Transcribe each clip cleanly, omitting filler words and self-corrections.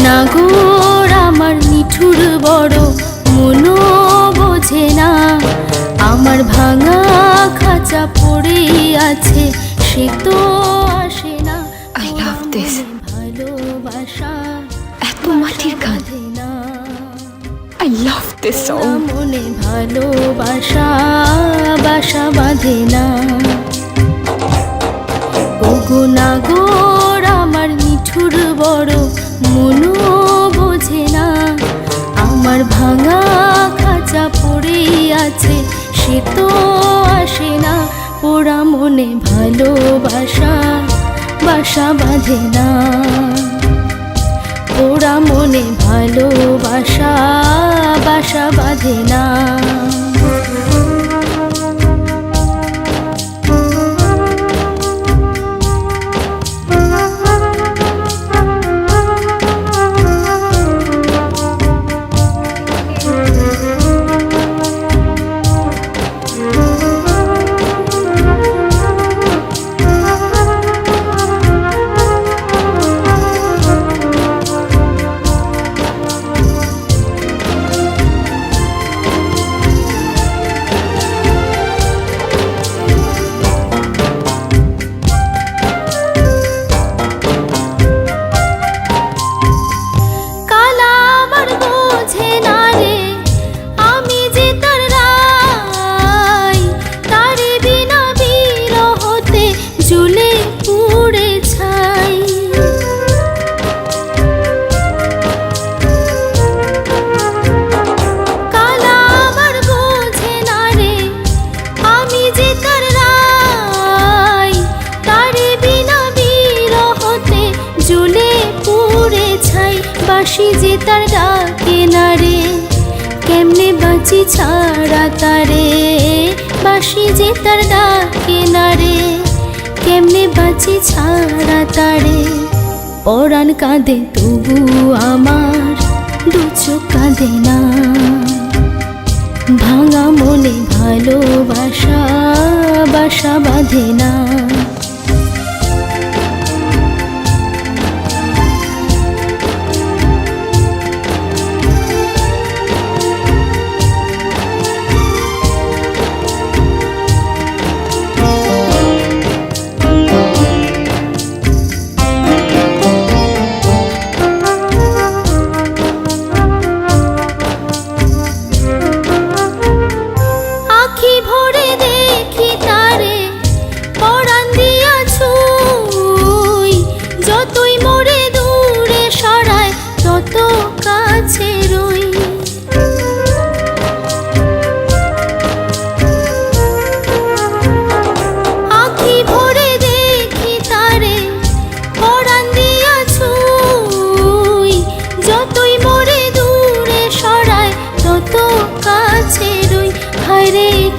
নাগর আমার নিঠুর বড় মনো বোঝে না, আমার ভাঙা খাঁচা পড়ে আছে সে তো আসে না। I love this. ভালোবাসা এত মাটির গান। I love this song. মনে ভালোবাসা বাসা বাঁধে না। ওগো নাগর আমার নিঠুর বড় মনো বোঝে না, আমার ভাঙা খাঁচা পড়ে আছে সে তো আসে না। পোড়া মনে ভালোবাসা বাসা বাঁধে না, পোড়া মনে ভালোবাসা বাসা বাঁধে না। বাঁশি যে তার ডাকে না রে, কেমনে বাঁচি ছাড়া তারে। বাঁশি যে তার ডাকে না রে, কেমনে বাঁচি ছাড়া তারে। পরাণ কাঁদে তবু আমার দু চোখ কাঁদে না, ভাঙা মনে ভালোবাসা বাসা বাঁধে না।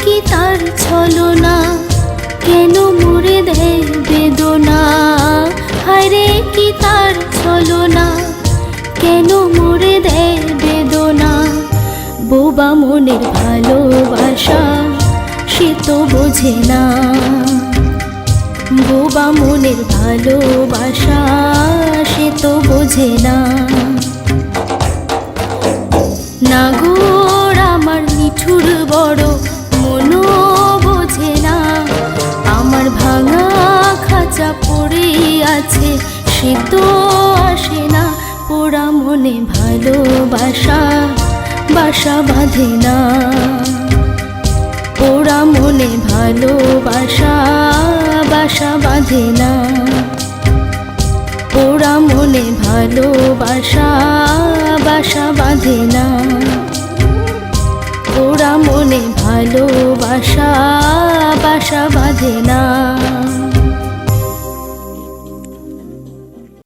কি তার ছলনা কেন মুড়ে দেয় বেদনা, হায়রে কি তার ছলনা কেন মুড়ে দেয় বেদনা। বোবা মনের ভালোবাসা সে তো বোঝে না, বোবা মনের ভালোবাসা সে তো বোঝে না। নাগর আমার নিঠুর বড় মনো বোঝে না, আমার ভাঙা খাঁচা পড়ে আছে সে তো আসে না। পোড়া মনে ভালোবাসা বাসা বাঁধে না, পোড়া মনে ভালোবাসা বাসা বাঁধে না, পোড়া মনে ভালোবাসা বাসা বাঁধে না, পোড়া মনে ভালোবাসা বাসা বাঁধে না।